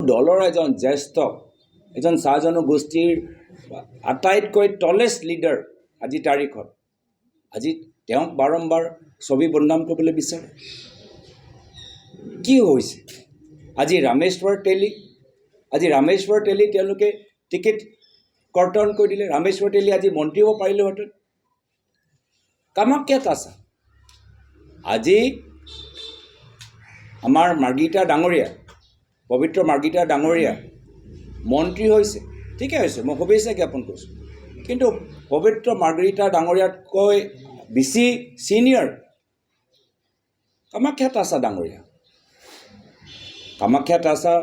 দলৰ এজন জ্যেষ্ঠ এজন চাহ জনগোষ্ঠীৰ আটাইতকৈ টলেষ্ট লিডাৰ আজি তাৰিখত আজি তেওঁক বাৰম্বাৰ ছবি বদনাম কৰিবলৈ বিচাৰে কি হৈছে আজি ৰামেশ্বৰ তেলী তেওঁলোকে টিকেট কৰ্তন কৰি দিলে ৰামেশ্বৰ তেলী আজি মন্ত্ৰী হ'ব পাৰিলেহেঁতেন কামাখ্যা তাছা আজি আমাৰ মাৰ্গিতা ডাঙৰীয়া পবিত্ৰ মাৰ্গিতা ডাঙৰীয়া মন্ত্ৰী হৈছে ঠিকে হৈছে মই শুভেচ্ছা জ্ঞাপন কৰিছোঁ কিন্তু পবিত্ৰ মাৰ্গিতা ডাঙৰীয়াতকৈ বেছি ছিনিয়ৰ কামাখ্যা তাছা ডাঙৰীয়া কামাখ্যা তাছা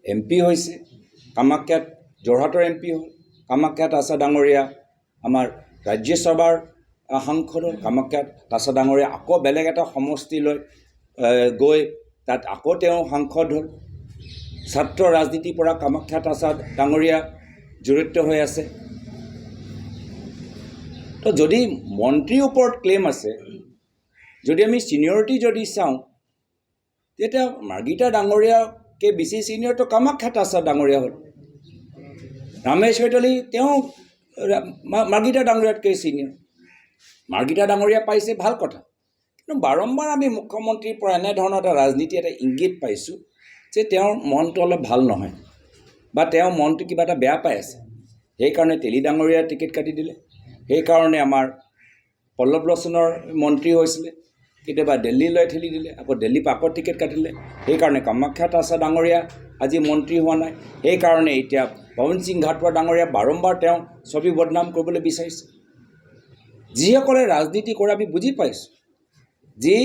MP হৈছে কামাখ্যাত যোৰহাটৰ MP হ'ল কামাখ্যা তাছা ডাঙৰীয়া আমাৰ ৰাজ্যসভাৰ সাংসদ কামাখ্যা তাছা ডাঙৰীয়া আকৌ বেলেগ এটা সমষ্টিলৈ গৈ তাত আকৌ তেওঁ সাংসদ হ'ল ছাত্ৰ ৰাজনীতিৰ পৰা কামাখ্যা তাছা ডাঙৰীয়া জড়িত হৈ আছে তো যদি মন্ত্ৰীৰ ওপৰত ক্লেইম আছে যদি আমি ছিনিয়ৰিটি যদি চাওঁ তেতিয়া মাৰ্গিতা ডাঙৰীয়াকে বেছি ছিনিয়ৰটো কামাখ্যা তাছা ডাঙৰীয়া হ'ল ৰামেশ্বৰ তেলী তেওঁ মাৰ্গিতা ডাঙৰীয়াতকৈ ছিনিয়ৰ মাৰ্গিতা ডাঙৰীয়া পাইছে ভাল কথা কিন্তু বাৰম্বাৰ আমি মুখ্যমন্ত্ৰীৰ পৰা এনেধৰণৰ এটা ৰাজনীতি এটা ইংগিত পাইছোঁ যে তেওঁৰ মনটো অলপ ভাল নহয় বা তেওঁৰ মনটো কিবা এটা বেয়া পাই আছে সেইকাৰণে তেলী ডাঙৰীয়া টিকেট কাটি দিলে সেইকাৰণে আমাৰ পল্লৱ লোচনৰ মন্ত্ৰী হৈছিলে কেতিয়াবা দিল্লীলৈ ঠেলি দিলে আকৌ দিল্লীৰ পৰা আকৌ টিকেট কাটিলে সেইকাৰণে কামাখ্যা তাছা ডাঙৰীয়া আজি মন্ত্ৰী হোৱা নাই সেইকাৰণে এতিয়া পৱন সিং ঘাটোৱাৰ ডাঙৰীয়া বাৰম্বাৰ তেওঁ ছবি বদনাম কৰিবলৈ বিচাৰিছে যিসকলে ৰাজনীতি কৰে আমি বুজি পাইছোঁ যি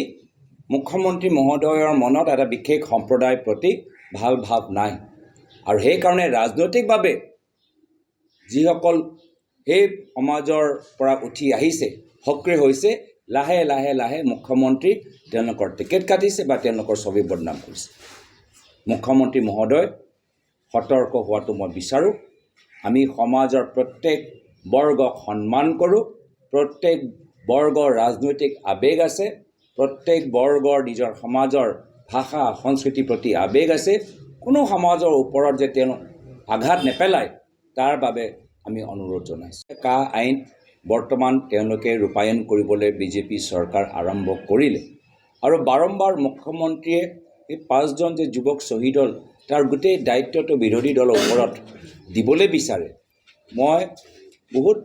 মুখ্যমন্ত্ৰী মহোদয়ৰ মনত এটা বিশেষ সম্প্ৰদায়ৰ প্ৰতি ভাল ভাৱ নাই আৰু সেইকাৰণে ৰাজনৈতিকভাৱে যিসকল সেই সমাজৰ পৰা উঠি আহিছে সক্ৰিয় হৈছে লাহে লাহে লাহে মুখ্যমন্ত্ৰী তেওঁলোকৰ টিকেট কাটিছে বা তেওঁলোকৰ ছবি বদনাম কৰিছে মুখ্যমন্ত্ৰী মহোদয় সতৰ্ক হোৱাটো মই বিচাৰোঁ আমি সমাজৰ প্ৰত্যেক বৰ্গক সন্মান কৰোঁ প্ৰত্যেক বৰ্গৰ ৰাজনৈতিক আৱেগ আছে প্ৰত্যেক বৰ্গৰ নিজৰ সমাজৰ ভাষা সংস্কৃতিৰ প্ৰতি আৱেগ আছে কোনো সমাজৰ ওপৰত যে তেওঁ আঘাত নেপেলায় তাৰ বাবে আমি অনুৰোধ জনাইছোঁ কা আইন বৰ্তমান তেওঁলোকে ৰূপায়ণ কৰিবলৈ বিজেপি চৰকাৰ আৰম্ভ কৰিলে আৰু বাৰম্বাৰ মুখ্যমন্ত্ৰীয়ে এই 5জন যে যুৱক শ্বহীদ হ'ল তাৰ গোটেই দায়িত্বটো বিৰোধী দলৰ ওপৰত দিবলৈ বিচাৰে মই বহুত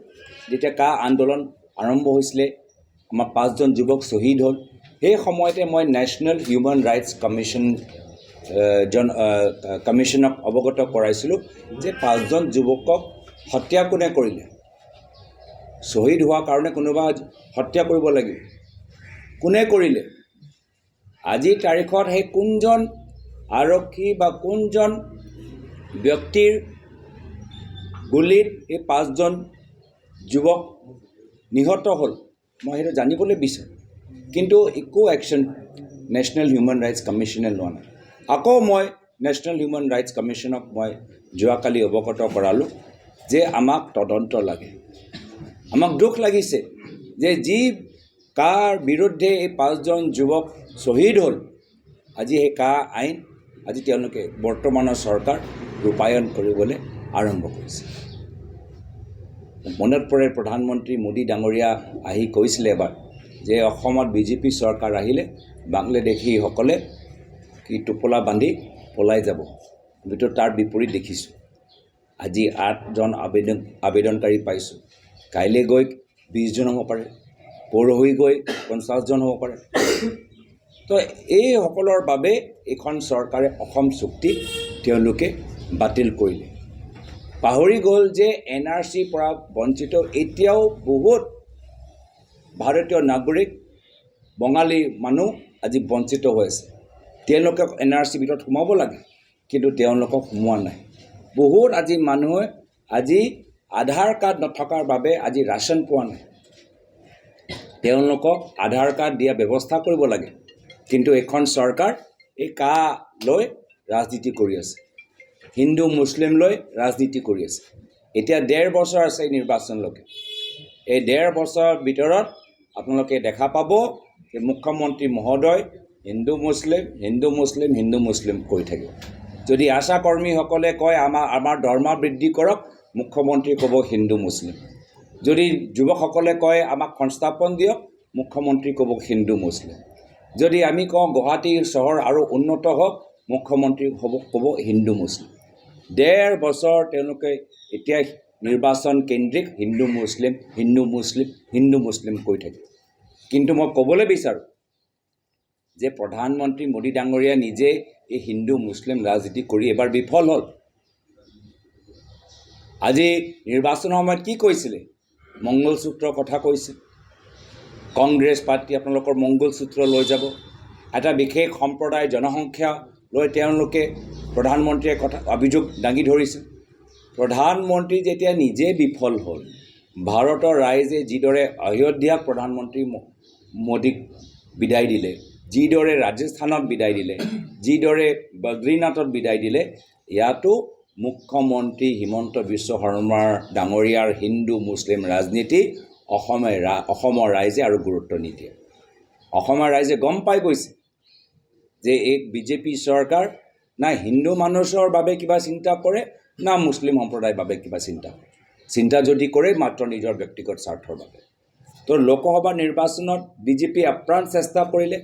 যেতিয়া কা আন্দোলন আৰম্ভ হৈছিলে আমাৰ 5জন যুৱক শ্বহীদ হ'ল সেই সময়তে মই নেশ্যনেল হিউমেন ৰাইটছ কমিশ্যনক অৱগত কৰাইছিলোঁ যে 5জন যুৱকক হত্যা কোনে কৰিলে শ্বহীদ হোৱাৰ কাৰণে কোনোবা হত্যা কৰিব লাগিব কোনে কৰিলে আজিৰ তাৰিখত সেই কোনজন আৰক্ষী বা কোনজন ব্যক্তিৰ গুলীত এই 5জন যুৱক নিহত হ'ল মই সেইটো জানিবলৈ বিচাৰোঁ কিন্তু একো একশ্যন নেশ্যনেল হিউমেন ৰাইটছ কমিশ্যনে লোৱা নাই আকৌ মই নেশ্যনেল হিউমেন ৰাইটছ কমিশ্যনক মই যোৱাকালি অৱগত কৰালোঁ যে আমাক তদন্ত লাগে আমাক দুখ লাগিছে যে যি কাৰ বিৰুদ্ধে এই 5জন যুৱক শ্বহীদ হ'ল আজি সেই কা আইন আজি তেওঁলোকে বৰ্তমানৰ চৰকাৰ ৰূপায়ণ কৰিবলৈ আৰম্ভ কৰিছে মনত পৰে প্ৰধানমন্ত্ৰী মোদী ডাঙৰীয়া আহি কৈছিলে এবাৰ যে অসমত বিজেপি চৰকাৰ আহিলে বাংলাদেশীসকলে কি টোপোলা বান্ধি পলাই যাব কিন্তু তাৰ বিপৰীত দেখিছোঁ আজি 8জন আবেদনকাৰী পাইছোঁ কাইলৈ গৈ 20জন হ'ব পাৰে পৰহি গৈ 50জন হ'ব পাৰে তো এইসকলৰ বাবে এইখন চৰকাৰে অসম চুক্তি তেওঁলোকে বাতিল কৰিলে পাহৰি গ'ল যে NRCৰ পৰা বঞ্চিত এতিয়াও বহুত ভাৰতীয় নাগৰিক বঙালী মানুহ আজি বঞ্চিত হৈ আছে তেওঁলোকক NRCৰ ভিতৰত সোমাব লাগে কিন্তু তেওঁলোকক সোমোৱা নাই বহুত আজি মানুহে আজি আধাৰ কাৰ্ড নথকাৰ বাবে আজি ৰাচন পোৱা নাই তেওঁলোকক আধাৰ কাৰ্ড দিয়া ব্যৱস্থা কৰিব লাগে কিন্তু এখন চৰকাৰ এই কা লৈ ৰাজনীতি কৰি আছে হিন্দু মুছলিম লৈ ৰাজনীতি কৰি আছে এতিয়া 1.5 বছৰ আছে নিৰ্বাচনলৈকে এই 1.5 বছৰৰ ভিতৰত আপোনালোকে দেখা পাব যে মুখ্যমন্ত্ৰী মহোদয় হিন্দু মুছলিম কৈ থাকিব যদি আশা কৰ্মীসকলে কয় আমাৰ দৰমহা বৃদ্ধি কৰক, মুখ্যমন্ত্ৰী ক'ব হিন্দু মুছলিম। যদি যুৱকসকলে কয় আমাক সংস্থাপন দিয়ক, মুখ্যমন্ত্ৰী ক'ব হিন্দু মুছলিম। যদি আমি কওঁ গুৱাহাটী চহৰ আৰু উন্নত হওক, মুখ্যমন্ত্ৰী ক'ব হিন্দু মুছলিম। 1.5 বছৰ তেওঁলোকে এতিয়া নিৰ্বাচন কেন্দ্ৰিক হিন্দু মুছলিম হিন্দু মুছলিম হিন্দু মুছলিম কৈ থাকে। কিন্তু মই ক'বলৈ বিচাৰোঁ যে প্ৰধানমন্ত্ৰী মোদী ডাঙৰীয়া নিজে এই হিন্দু মুছলিম ৰাজনীতি কৰি এবাৰ বিফল হ'ল। আজি নিৰ্বাচনৰ সময়ত কি কৈছিলে? মংগলসূত্ৰৰ কথা কৈছিল। কংগ্ৰেছ পাৰ্টি আপোনালোকৰ মংগলসূত্ৰ লৈ যাব। এটা বিশেষ সম্প্ৰদায় জনসংখ্যা লৈ তেওঁলোকে প্ৰধানমন্ত্ৰীয়ে অভিযোগ দাঙি ধৰিছিল। প্ৰধানমন্ত্ৰী যেতিয়া নিজে বিফল হ'ল, ভাৰতৰ ৰাইজে যিদৰে অযোধ্যাক প্ৰধানমন্ত্ৰী মোদীক বিদায় দিলে, যিদৰে ৰাজস্থানত বিদায় দিলে, যিদৰে বদ্ৰীনাথত বিদায় দিলে, ইয়াতো মুখ্যমন্ত্ৰী হিমন্ত বিশ্ব শৰ্মাৰ ডাঙৰীয়াৰ হিন্দু মুছলিম ৰাজনীতি অসমৰ ৰাইজে আৰু গুৰুত্ব নিদিয়ে। অসমৰ ৰাইজে গম পাই গৈছে যে এই বিজেপি চৰকাৰ না হিন্দু মানুহৰ বাবে কিবা চিন্তা কৰে, না মুছলিম সম্প্ৰদায়ৰ বাবে কিবা চিন্তা কৰে। চিন্তা যদি কৰে মাত্ৰ নিজৰ ব্যক্তিগত স্বাৰ্থৰ বাবে। তো লোকসভা নিৰ্বাচনত বিজেপি আপ্ৰাণ চেষ্টা কৰিলে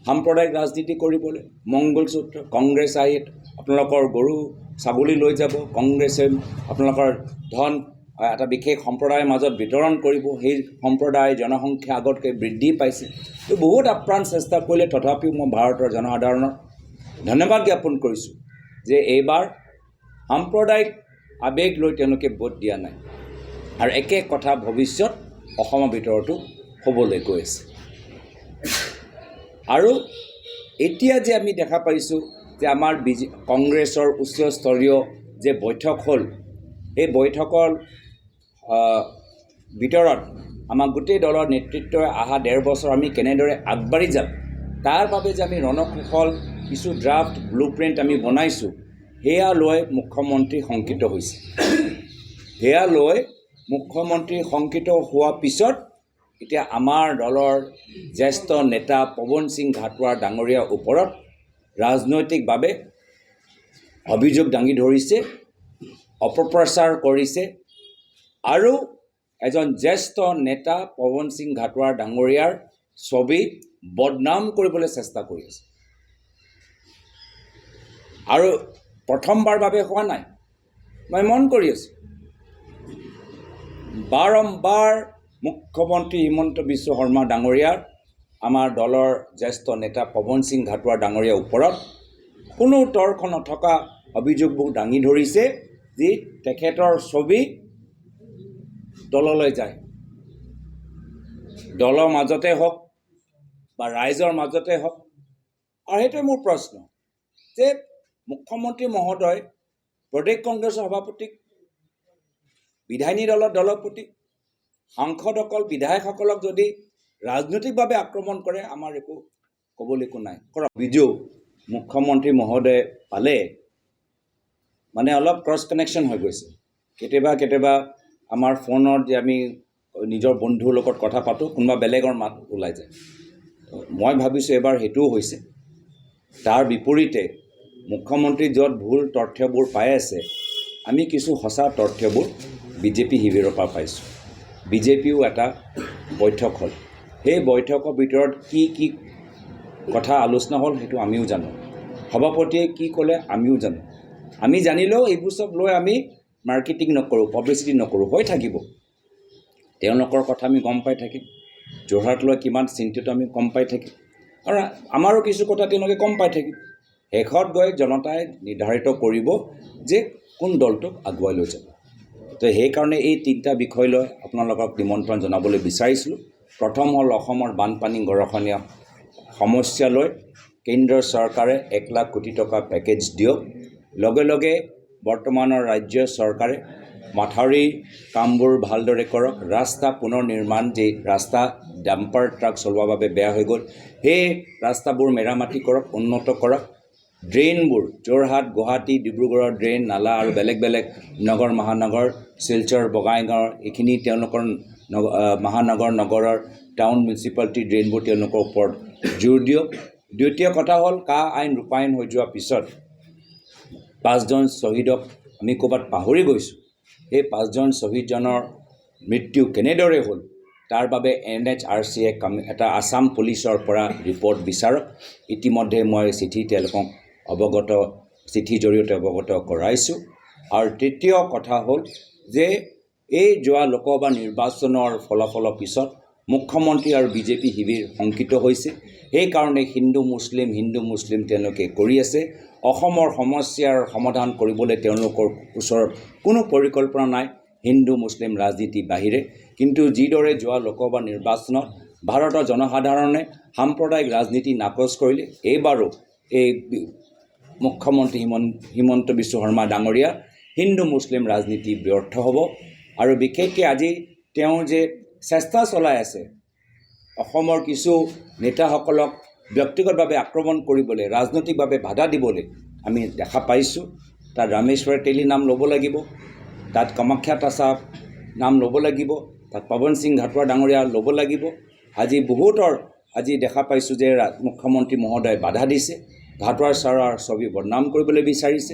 সাম্প্ৰদায়িক ৰাজনীতি কৰিবলৈ। মংগলসূত্ৰ, কংগ্ৰেছ আহি আপোনালোকৰ গৰু ছাগলী লৈ যাব, কংগ্ৰেছে আপোনালোকৰ ধন এটা বিশেষ সম্প্ৰদায়ৰ মাজত বিতৰণ কৰিব। সেই সম্প্ৰদায়ৰ জনসংখ্যা আগতকৈ বৃদ্ধি পাইছে। তো বহুত আপ্ৰাণ চেষ্টা কৰিলে, তথাপিও মই ভাৰতৰ জনসাধাৰণক ধন্যবাদ জ্ঞাপন কৰিছোঁ যে এইবাৰ সাম্প্ৰদায়িক আৱেগ লৈ তেওঁলোকে ভোট দিয়া নাই। আৰু একে কথা ভৱিষ্যত অসমৰ ভিতৰতো হ'বলৈ গৈ আছে। আৰু এতিয়া যে আমি দেখা পাইছোঁ যে আমাৰ কংগ্ৰেছৰ উচ্চস্তৰীয় যে বৈঠক হ'ল, এই বৈঠকৰ ভিতৰত আমাৰ গোটেই দলৰ নেতৃত্বই অহা 1.5 বছৰ আমি কেনেদৰে আগবাঢ়ি যাম, তাৰ বাবে যে আমি ৰণকৌশল কিছু ড্ৰাফ্ট ব্লুপ্ৰিণ্ট আমি বনাইছোঁ, সেয়া লৈ মুখ্যমন্ত্ৰী শংকিত হৈছে। সেয়া লৈ মুখ্যমন্ত্ৰী শংকিত হোৱাৰ পিছত এতিয়া আমাৰ দলৰ জ্যেষ্ঠ নেতা পৱন সিং ঘাটোৱাৰ ডাঙৰীয়াৰ ওপৰত ৰাজনৈতিকভাৱে অভিযোগ দাঙি ধৰিছে, অপপ্ৰচাৰ কৰিছে আৰু এজন জ্যেষ্ঠ নেতা পৱন সিং ঘাটোৱাৰ ডাঙৰীয়াৰ ছবি বদনাম কৰিবলৈ চেষ্টা কৰি আছে। আৰু প্ৰথমবাৰ বাবে হোৱা নাই, মই মন কৰি আছোঁ। বাৰম্বাৰ মুখ্যমন্ত্ৰী হিমন্ত বিশ্ব শৰ্মা ডাঙৰীয়াৰ আমাৰ দলৰ জ্যেষ্ঠ নেতা পৱন সিং ঘাটোৱাৰ ডাঙৰীয়াৰ ওপৰত কোনো তৰ্ক নথকা অভিযোগবোৰ দাঙি ধৰিছে, যি তেখেতৰ ছবি দললৈ যায়। দলৰ মাজতে হওক বা ৰাইজৰ মাজতে হওক। আৰু সেইটোৱে মোৰ প্ৰশ্ন যে মুখ্যমন্ত্ৰী মহোদয় প্ৰদেশ কংগ্ৰেছৰ সভাপতিক, বিধায়িনী দলৰ দলপতি, সাংসদসকল বিধায়কসকলক যদি ৰাজনৈতিকভাৱে আক্ৰমণ কৰে, আমাৰ একো ক'বলৈ একো নাই। অভিযোগ মুখ্যমন্ত্ৰী মহোদয়ে পালে মানে অলপ ক্ৰছ কানেকশ্যন হৈ গৈছে। কেতিয়াবা আমাৰ ফোনত যে আমি নিজৰ বন্ধুৰ লগত কথা পাতোঁ, কোনোবা বেলেগৰ মাত ওলাই যায়। মই ভাবিছোঁ এবাৰ সেইটোও হৈছে। তাৰ বিপৰীতে মুখ্যমন্ত্ৰী য'ত ভুল তথ্যবোৰ পাই আছে, আমি কিছু সঁচা তথ্যবোৰ বিজেপি শিবিৰৰ পৰা পাইছোঁ। বিজেপিও এটা বৈঠক হ'ল, সেই বৈঠকৰ ভিতৰত কি কথা আলোচনা হ'ল সেইটো আমিও জানো। সভাপতিয়ে কি ক'লে আমিও জানো। আমি জানিলেও এইবোৰ চব লৈ আমি মাৰ্কেটিং নকৰোঁ, পাব্লিচিটি নকৰোঁ, হৈ থাকিব। তেওঁলোকৰ কথা আমি গম পাই থাকিম, যোৰহাট লৈ কিমান চিন্তিত আমি গম পাই থাকিম, আৰু আমাৰো কিছু কথা তেওঁলোকে গম পাই থাকিম। শেষত গৈ জনতাই নিৰ্ধাৰিত কৰিব যে কোন দলটোক আগুৱাই লৈ যাব। তো সেইকাৰণে এই 3টা বিষয় লৈ আপোনালোকক নিমন্ত্ৰণ জনাবলৈ বিচাৰিছিলোঁ। প্ৰথম হ'ল অসমৰ বানপানী গৰাখহনীয়া সমস্যা লৈ কেন্দ্ৰীয় চৰকাৰে 1 লাখ কোটি টকা পেকেজ দিয়ক। লগে লগে বৰ্তমানৰ ৰাজ্য চৰকাৰে মাথাউৰি কামবোৰ ভালদৰে কৰক। ৰাস্তা পুনৰ নিৰ্মাণ, যি ৰাস্তা ডাম্পাৰ ট্ৰাক চলোৱাৰ বাবে বেয়া হৈ গ'ল, সেই ৰাস্তাবোৰ মেৰামতি কৰক, উন্নত কৰক। ড্ৰেইনবোৰ যোৰহাট, গুৱাহাটী, ডিব্ৰুগড়ৰ ড্ৰেইন, নালা আৰু বেলেগ নগৰ মহানগৰ, শিলচৰ, বঙাইগাঁও, এইখিনি তেওঁলোকৰ নগৰৰ টাউন মিউনিচিপালিটি ড্ৰেইনবোৰ তেওঁলোকৰ ওপৰত জোৰ দিয়ক। দ্বিতীয় কথা হ'ল কা আইন ৰূপায়ণ হৈ যোৱাৰ পিছত পাঁচজন শ্বহীদক আমি ক'ৰবাত পাহৰি গৈছোঁ। সেই পাঁচজন শ্বহীদজনৰ মৃত্যু কেনেদৰে হ'ল তাৰ বাবে NHRCয়ে এটা আছাম পুলিচৰ পৰা ৰিপৰ্ট বিচাৰক। ইতিমধ্যে মই চিঠি তেওঁলোকক চিঠিৰ জৰিয়তে অৱগত কৰাইছোঁ। আৰু তৃতীয় কথা হ'ল যে এই যোৱা লোকসভা নিৰ্বাচনৰ ফলাফলৰ পিছত মুখ্যমন্ত্ৰী আৰু বিজেপি শিবিৰ শংকিত হৈছে। সেইকাৰণে হিন্দু মুছলিম তেওঁলোকে কৰি আছে। অসমৰ সমস্যাৰ সমাধান কৰিবলৈ তেওঁলোকৰ ওচৰত কোনো পৰিকল্পনা নাই হিন্দু মুছলিম ৰাজনীতি বাহিৰে। কিন্তু যিদৰে যোৱা লোকসভা নিৰ্বাচনত ভাৰতৰ জনসাধাৰণে সাম্প্ৰদায়িক ৰাজনীতি নাকচ কৰিলে, এইবাৰো এই মুখ্যমন্ত্ৰী হিমন্ত বিশ্ব শৰ্মা ডাঙৰীয়া হিন্দু মুছলিম ৰাজনীতি ব্যৰ্থ হ'ব। আৰু বিশেষকৈ আজি তেওঁ যে চেষ্টা চলাই আছে অসমৰ কিছু নেতাসকলক ব্যক্তিগতভাৱে আক্ৰমণ কৰিবলৈ, ৰাজনৈতিকভাৱে বাধা দিবলৈ আমি দেখা পাইছোঁ। তাত ৰামেশ্বৰ তেলী নাম ল'ব লাগিব, তাত কামাখ্যা তাছা নাম ল'ব লাগিব, তাত পৱন সিং ঘাটোৱাৰ ডাঙৰীয়া ল'ব লাগিব। আজি দেখা পাইছোঁ যে মুখ্যমন্ত্ৰী মহোদয়ে বাধা দিছে, ঘাটোৱাৰ ছাৰৰ ছবি বদনাম কৰিবলৈ বিচাৰিছে।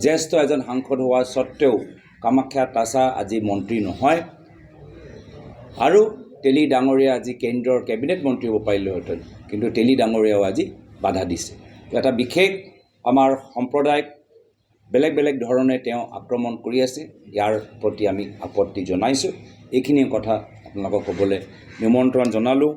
জ্যেষ্ঠ এজন সাংসদ হোৱা স্বত্তেও কামাখ্যা তাছা আজি মন্ত্ৰী নহয়। আৰু তেলী ডাঙৰীয়া আজি কেন্দ্ৰৰ কেবিনেট মন্ত্ৰী হ'ব পাৰিলেহেঁতেন, কিন্তু তেলী ডাঙৰীয়াও আজি বাধা দিছে। এটা বিশেষ আমাৰ সম্প্ৰদায়ক বেলেগ ধৰণে তেওঁ আক্ৰমণ কৰি আছে। ইয়াৰ প্ৰতি আমি আপত্তি জনাইছোঁ। এইখিনি কথা আপোনালোকক ক'বলৈ নিমন্ত্ৰণ জনালোঁ।